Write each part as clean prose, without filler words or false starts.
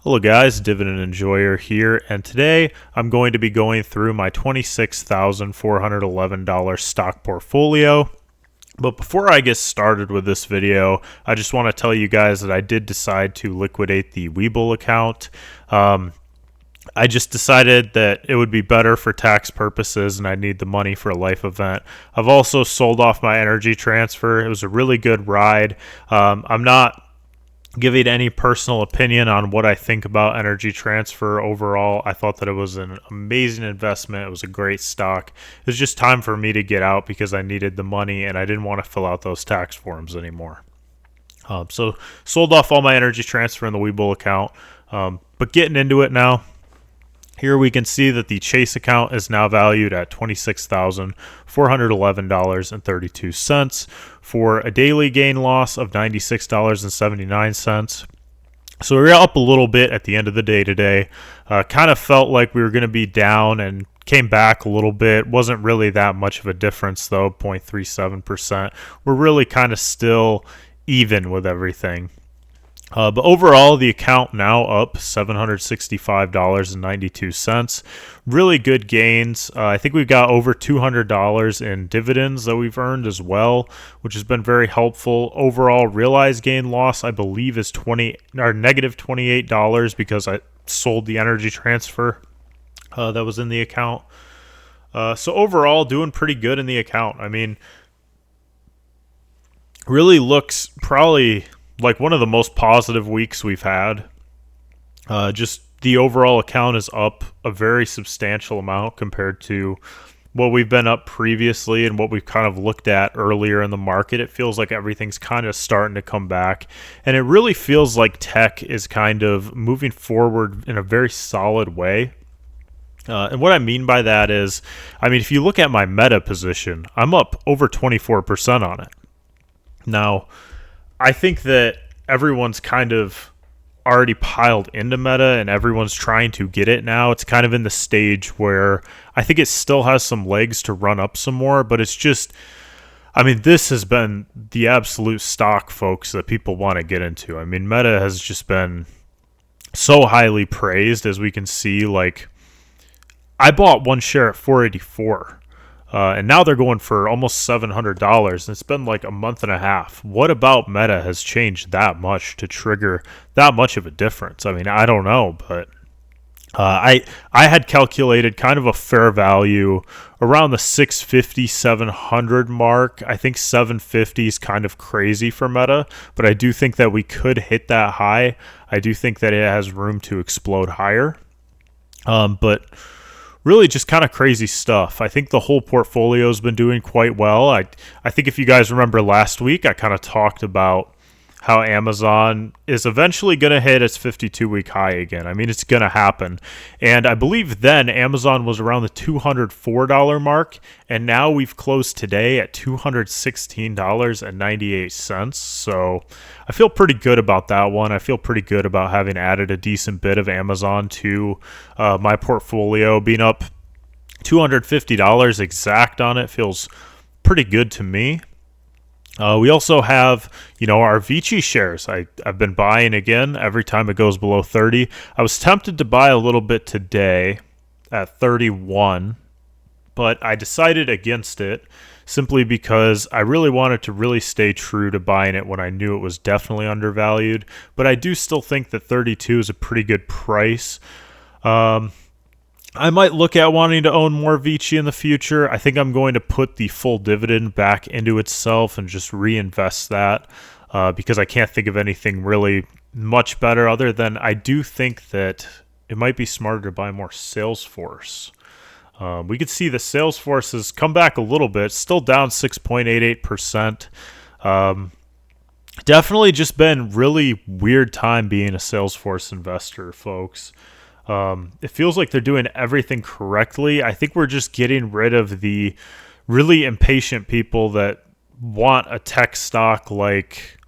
Hello guys, Dividend Enjoyer here, and today I'm going to be going through my $26,411 stock portfolio. But before I get started with this video, I just want to tell you guys that I did decide to liquidate the Webull account. I just decided that it would be better for tax purposes and I need the money for a life event. I've also sold off my Energy Transfer. It was a really good ride. I'm not giving any personal opinion on what I think about Energy Transfer overall. I thought that it was an amazing investment. It was a great stock. It was just time for me to get out because I needed the money and I didn't want to fill out those tax forms anymore. So sold off all my Energy Transfer in the Webull account. But getting into it now, here we can see that the Chase account is now valued at $26,411.32 for a daily gain loss of $96.79. So we're up a little bit at the end of the day today. Kind of felt like we were going to be down and came back a little bit. Wasn't really that much of a difference though, 0.37%. We're really kind of still even with everything. But overall, the account now up $765.92. Really good gains. I think we've got over $200 in dividends that we've earned as well, which has been very helpful. Overall, realized gain loss, I believe, is negative $28 because I sold the Energy Transfer that was in the account. So overall, doing pretty good in the account. I mean, really looks probably like one of the most positive weeks we've had. Just the overall account is up a very substantial amount compared to what we've been up previously and what we've kind of looked at earlier in the market. It feels like everything's kind of starting to come back, and it really feels like tech is kind of moving forward in a very solid way. And what I mean by that is, I mean, if you look at my Meta position, I'm up over 24% on it. Now, I think that everyone's kind of already piled into Meta and everyone's trying to get it now. It's kind of in the stage where I think it still has some legs to run up some more, but it's just, I mean, this has been the absolute stock, folks, that people want to get into. I mean, Meta has just been so highly praised, as we can see. Like, I bought one share at $484. And now they're going for almost $700, and it's been like a month and a half. What about Meta has changed that much to trigger that much of a difference? I mean, I don't know, but I had calculated kind of a fair value around the 650, 700 mark. I think 750 is kind of crazy for Meta, but I do think that we could hit that high. I do think that it has room to explode higher. But really just kind of crazy stuff. I think the whole portfolio has been doing quite well. I think if you guys remember last week, I kind of talked about how Amazon is eventually going to hit its 52-week high again. I mean, it's going to happen. And I believe then Amazon was around the $204 mark, and now we've closed today at $216.98. So I feel pretty good about that one. I feel pretty good about having added a decent bit of Amazon to my portfolio. Being up $250 exact on it feels pretty good to me. We also have, our Vici shares. I've been buying again every time it goes below 30. I was tempted to buy a little bit today at 31, but I decided against it simply because I really wanted to really stay true to buying it when I knew it was definitely undervalued. But I do still think that 32 is a pretty good price. I might look at wanting to own more Vici in the future. I think I'm going to put the full dividend back into itself and just reinvest that because I can't think of anything really much better other than I do think that it might be smarter to buy more Salesforce. We could see the Salesforce has come back a little bit, still down 6.88%. Definitely just been really weird time being a Salesforce investor, folks. It feels like they're doing everything correctly. I think we're just getting rid of the really impatient people that want a tech stock like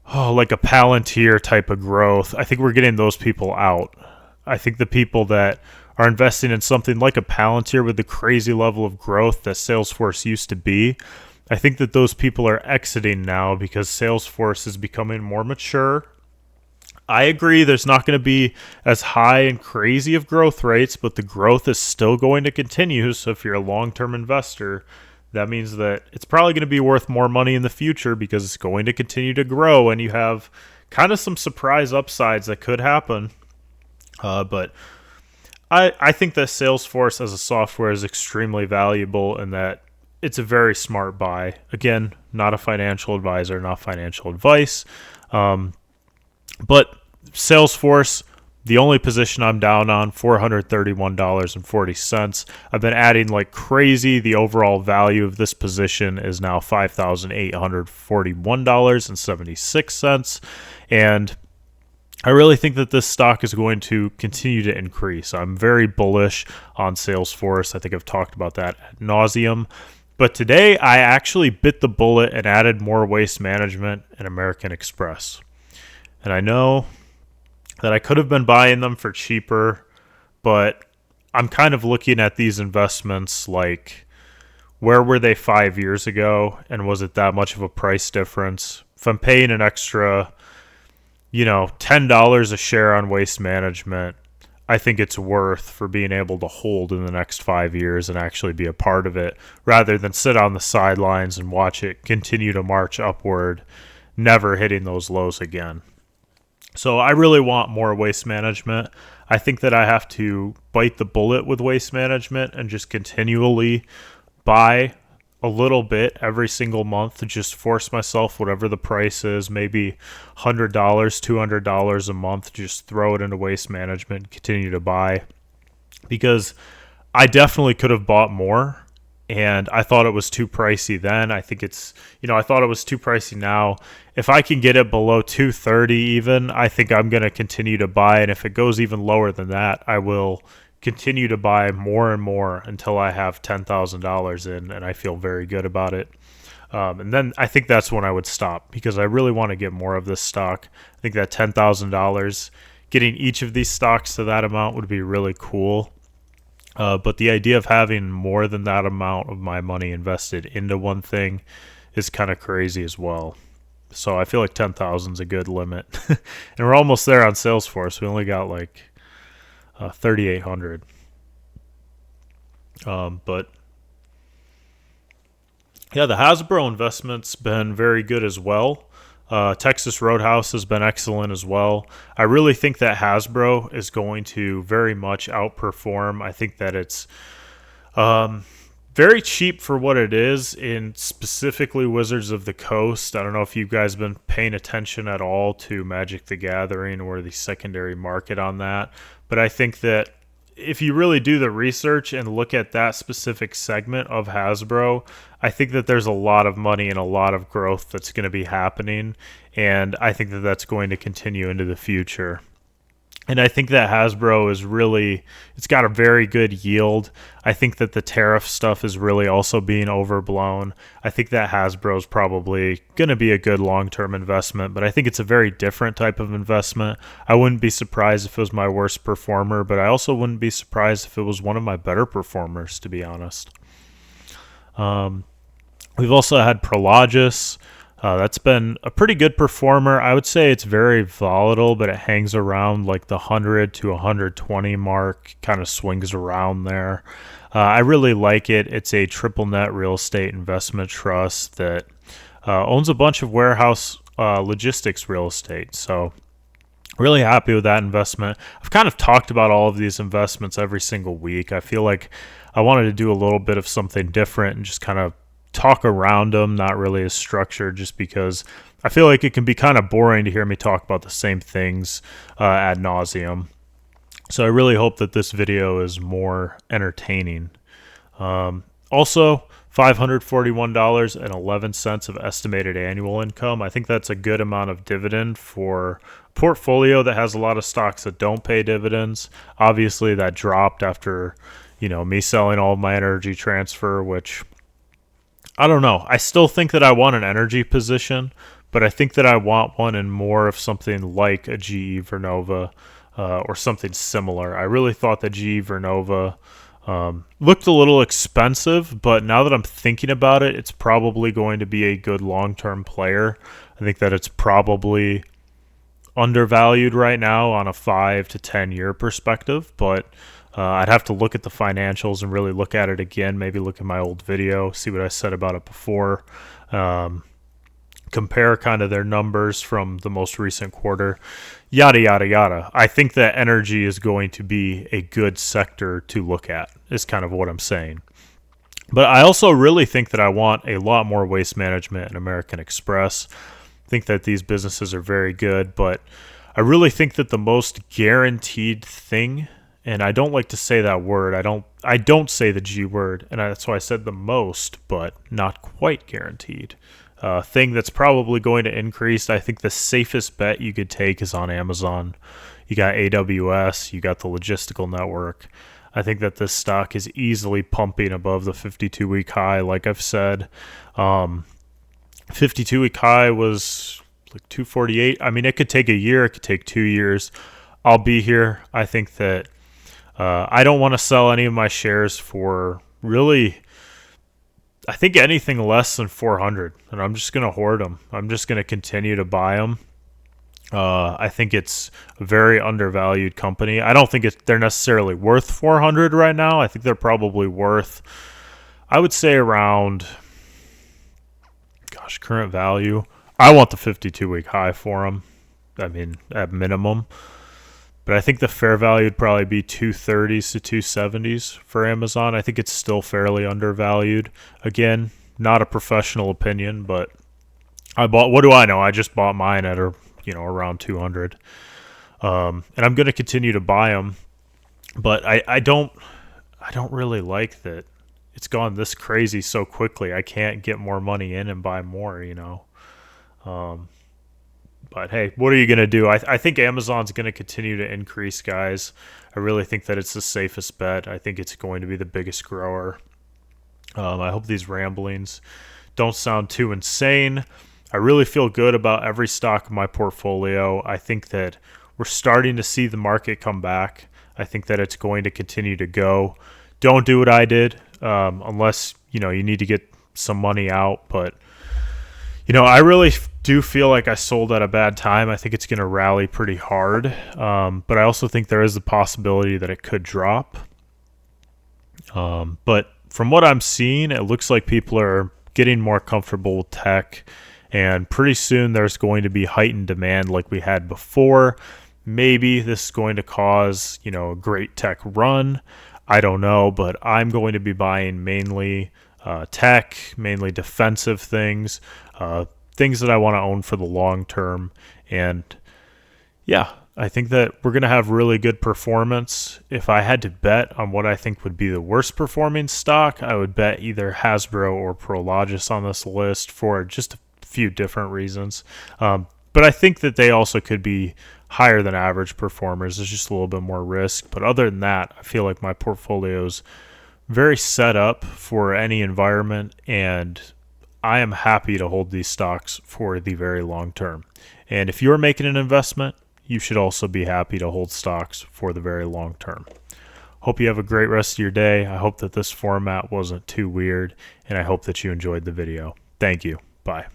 a Palantir type of growth. I think we're getting those people out. I think the people that are investing in something like a Palantir with the crazy level of growth that Salesforce used to be, I think that those people are exiting now because Salesforce is becoming more mature. I agree there's not going to be as high and crazy of growth rates, but the growth is still going to continue. So if you're a long-term investor, that means that it's probably going to be worth more money in the future because it's going to continue to grow, and you have kind of some surprise upsides that could happen. But I think that Salesforce as a software is extremely valuable and that it's a very smart buy. Again, not a financial advisor, not financial advice. But Salesforce, the only position I'm down on, $431.40. I've been adding like crazy. The overall value of this position is now $5,841.76. And I really think that this stock is going to continue to increase. I'm very bullish on Salesforce. I think I've talked about that ad nauseum. But today, I actually bit the bullet and added more Waste Management and American Express. And I know that I could have been buying them for cheaper, but I'm kind of looking at these investments like, where were they 5 years ago, and was it that much of a price difference? If I'm paying an extra, $10 a share on Waste Management, I think it's worth for being able to hold in the next 5 years and actually be a part of it, rather than sit on the sidelines and watch it continue to march upward, never hitting those lows again. So I really want more Waste Management. I think that I have to bite the bullet with Waste Management and just continually buy a little bit every single month to just force myself, whatever the price is, maybe $100, $200 a month, just throw it into Waste Management, continue to buy. Because I definitely could have bought more, and I thought it was too pricey then. I think it's, I thought it was too pricey now. If I can get it below 230 even, I think I'm going to continue to buy. And if it goes even lower than that, I will continue to buy more and more until I have $10,000 in, and I feel very good about it. And then I think that's when I would stop, because I really want to get more of this stock. I think that $10,000, getting each of these stocks to that amount would be really cool. But the idea of having more than that amount of my money invested into one thing is kind of crazy as well. So I feel like 10,000 is a good limit. And we're almost there on Salesforce. We only got like 3,800. But yeah, the Hasbro investment's been very good as well. Texas Roadhouse has been excellent as well. I really think that Hasbro is going to very much outperform. I think that it's very cheap for what it is in specifically Wizards of the Coast. I don't know if you guys have been paying attention at all to Magic the Gathering or the secondary market on that. But I think that if you really do the research and look at that specific segment of Hasbro, I think that there's a lot of money and a lot of growth that's going to be happening, and I think that that's going to continue into the future. And I think that Hasbro is really, it's got a very good yield. I think that the tariff stuff is really also being overblown. I think that Hasbro is probably going to be a good long-term investment, but I think it's a very different type of investment. I wouldn't be surprised if it was my worst performer, but I also wouldn't be surprised if it was one of my better performers, to be honest. We've also had Prologis. That's been a pretty good performer. I would say it's very volatile, but it hangs around like the 100 to 120 mark, kind of swings around there. I really like it. It's a triple net real estate investment trust that owns a bunch of warehouse logistics real estate. So really happy with that investment. I've kind of talked about all of these investments every single week. I feel like I wanted to do a little bit of something different and just kind of talk around them, not really as structured, just because I feel like it can be kind of boring to hear me talk about the same things ad nauseum. So I really hope that this video is more entertaining. Also, $541.11 of estimated annual income. I think that's a good amount of dividend for a portfolio that has a lot of stocks that don't pay dividends. Obviously, that dropped after, me selling all of my Energy Transfer, which I don't know. I still think that I want an energy position, but I think that I want one in more of something like a GE Vernova or something similar. I really thought that GE Vernova looked a little expensive, but now that I'm thinking about it, it's probably going to be a good long-term player. I think that it's probably undervalued right now on a 5 to 10 year perspective, but I'd have to look at the financials and really look at it again. Maybe look at my old video, see what I said about it before. Compare kind of their numbers from the most recent quarter, yada, yada, yada. I think that energy is going to be a good sector to look at, is kind of what I'm saying. But I also really think that I want a lot more Waste Management and American Express. I think that these businesses are very good, but I really think that the most guaranteed thing, and I don't like to say that word, I don't say the G word, and that's why I said the most, but not quite guaranteed. Thing that's probably going to increase, I think the safest bet you could take is on Amazon. You got AWS, you got the logistical network. I think that this stock is easily pumping above the 52-week high, like I've said. 52-week high was like 248. I mean, it could take a year, it could take 2 years. I'll be here. I think that I don't want to sell any of my shares for really, I think anything less than 400, and I'm just going to hoard them. I'm just going to continue to buy them. I think it's a very undervalued company. I don't think they're necessarily worth 400 right now. I think they're probably worth, I would say around, current value. I want the 52-week high for them. I mean, at minimum. But I think the fair value would probably be 230s to 270s for Amazon. I think it's still fairly undervalued. Again, not a professional opinion, but what do I know? I just bought mine at around 200. And I'm going to continue to buy them. But I don't really like that it's gone this crazy so quickly. I can't get more money in and buy more, But hey, what are you going to do? I think Amazon's going to continue to increase, guys. I really think that it's the safest bet. I think it's going to be the biggest grower. I hope these ramblings don't sound too insane. I really feel good about every stock in my portfolio. I think that we're starting to see the market come back. I think that it's going to continue to go. Don't do what I did unless, you need to get some money out. But, I really do feel like I sold at a bad time. I think it's going to rally pretty hard. But I also think there is the possibility that it could drop. But from what I'm seeing, it looks like people are getting more comfortable with tech. And pretty soon there's going to be heightened demand like we had before. Maybe this is going to cause, a great tech run. I don't know, but I'm going to be buying mainly tech, mainly defensive things, things that I want to own for the long term. And yeah, I think that we're going to have really good performance. If I had to bet on what I think would be the worst performing stock, I would bet either Hasbro or Prologis on this list for just a few different reasons. But I think that they also could be higher than average performers. There's just a little bit more risk. But other than that, I feel like my portfolio's very set up for any environment, and I am happy to hold these stocks for the very long term. And if you're making an investment, you should also be happy to hold stocks for the very long term. Hope you have a great rest of your day. I hope that this format wasn't too weird, and I hope that you enjoyed the video. Thank you. Bye.